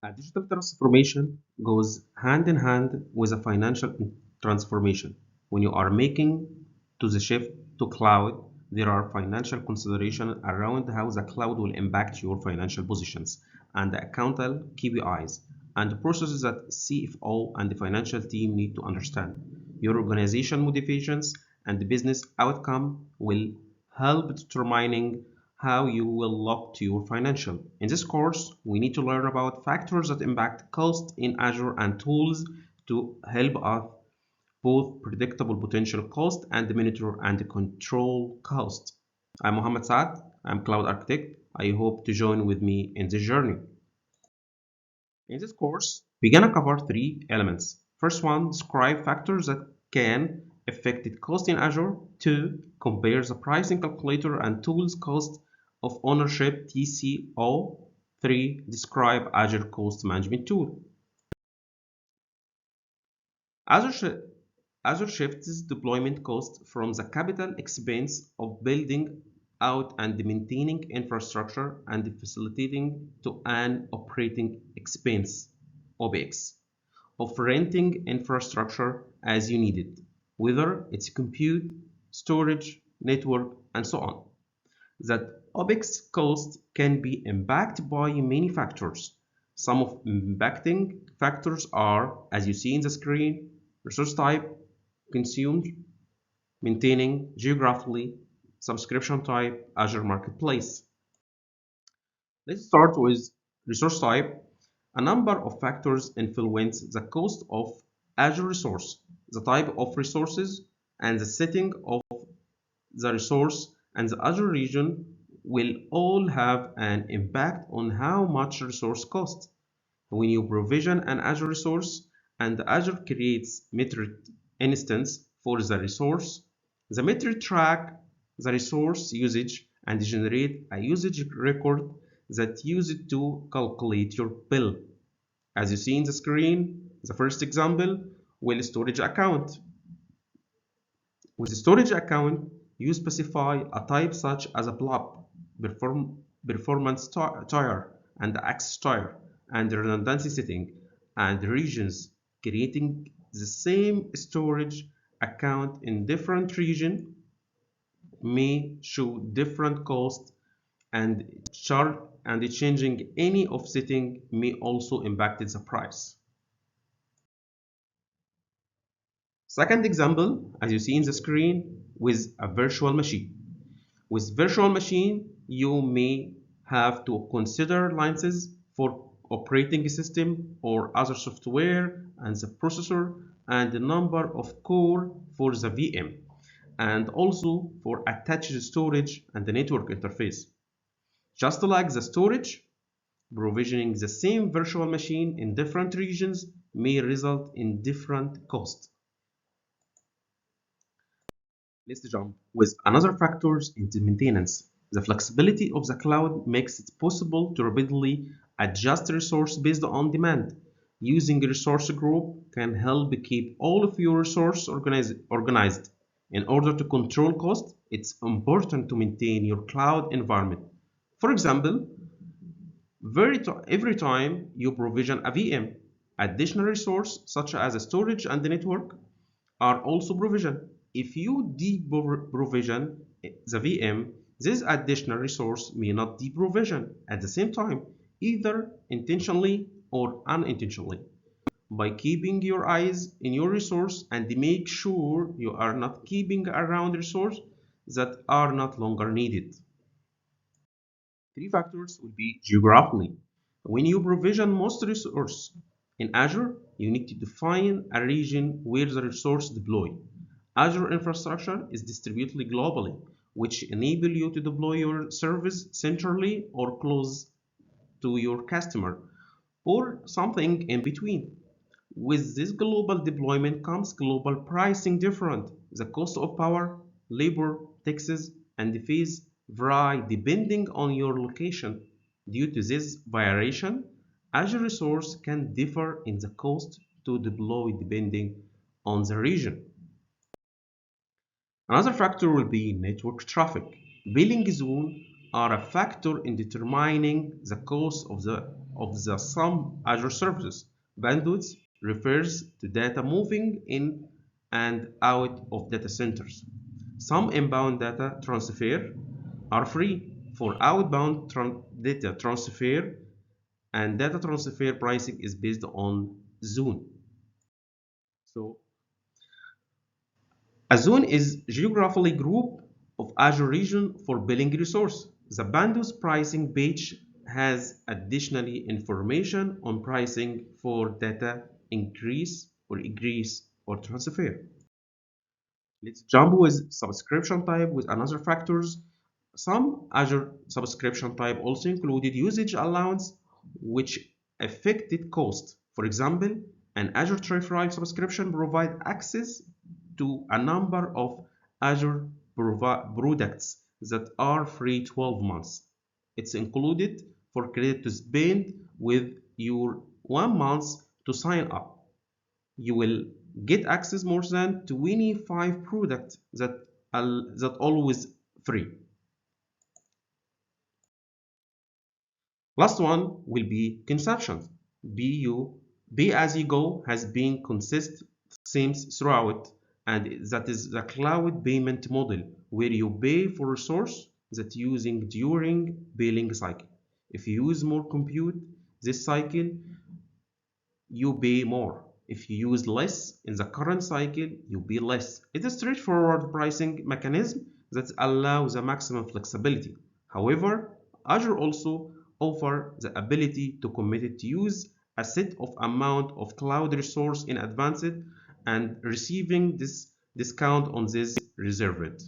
A digital transformation goes hand in hand with a financial transformation. When you are making to the shift to cloud, there are financial considerations around how the cloud will impact your financial positions and the accountable KPIs and the processes that CFO and the financial team need to understand. Your organization motivations and the business outcome will help determining how you will look to your financial. In this course, we need to learn about factors that impact cost in Azure and tools to help us both predictable potential cost and monitor and control cost. I'm Mohammed Saad. I'm cloud architect. I hope to join with me in this journey. In this course, we're gonna cover three elements. First one, describe factors that can affect the cost in Azure. Two, compare the pricing calculator and tools cost of ownership TCO. Three, describe Azure cost management tool. Azure, Azure shifts deployment cost from the capital expense of building out and maintaining infrastructure and facilitating to an operating expense (OpEx) of renting infrastructure as you need it, whether it's compute, storage, network, and so on. That OpEx cost can be impacted by many factors. Some of impacting factors are, as you see in the screen, resource type, consumed, maintaining, geographically, subscription type, Azure Marketplace. Let's start with resource type. A number of factors influence the cost of Azure resource, the type of resources, and the setting of the resource and the Azure region will all have an impact on how much resource costs. When you provision an Azure resource and Azure creates metric instance for the resource, the metric track the resource usage and generate a usage record that used to calculate your bill. As you see in the screen, the first example will storage account. With the storage account, you specify a type such as a blob, performance tier, and access tier, and redundancy setting, and regions, creating the same storage account in different region may show different cost and chart and changing any of setting may also impact the price. Second example, as you see in the screen, with a virtual machine. With virtual machine, you may have to consider licenses for operating system or other software and the processor and the number of core for the VM and also for attached storage and the network interface. Just like the storage, provisioning the same virtual machine in different regions may result in different costs. Let's jump with another factors into maintenance. The flexibility of the cloud makes it possible to rapidly adjust resource based on demand. Using a resource group can help keep all of your resources organized. In order to control cost, it's important to maintain your cloud environment. For example, every time you provision a VM, additional resource such as a storage and the network are also provisioned. If you deprovision the VM, this additional resource may not deprovision at the same time, either intentionally or unintentionally. By keeping your eyes in your resource and make sure you are not keeping around resources that are not longer needed. Three factors will be geographically. When you provision most resource in Azure, you need to define a region where the resource deploy. Azure infrastructure is distributed globally, which enable you to deploy your service centrally or close to your customer, or something in between. With this global deployment comes global pricing different. The cost of power, labor, taxes, and fees vary depending on your location. Due to this variation, Azure resource can differ in the cost to deploy depending on the region. Another factor will be network traffic. Billing zones are a factor in determining the cost of the some Azure services. Bandwidth refers to data moving in and out of data centers. Some inbound data transfer are free. For outbound data transfer and data transfer pricing is based on zone. So a zone is geographically group of Azure region for billing resource. The bandwidth pricing page has additionally information on pricing for data increase or egress or transfer. Let's jump with subscription type with another factors. Some Azure subscription type also included usage allowance, which affected cost. For example, an Azure Trial subscription provides access to a number of Azure products that are free 12 months. It's included for credit to spend with your 1 month to sign up. You will get access more than 25 products that always free. Last one will be consumption. Pay as you go has been consistent since throughout, and that is the cloud payment model where you pay for resource that using during billing cycle. If you use more compute this cycle, you pay more. If you use less in the current cycle, you pay less. It's a straightforward pricing mechanism that allows the maximum flexibility. However, Azure also offers the ability to commit to use a set of amount of cloud resource in advance and receiving this discount on this reserved.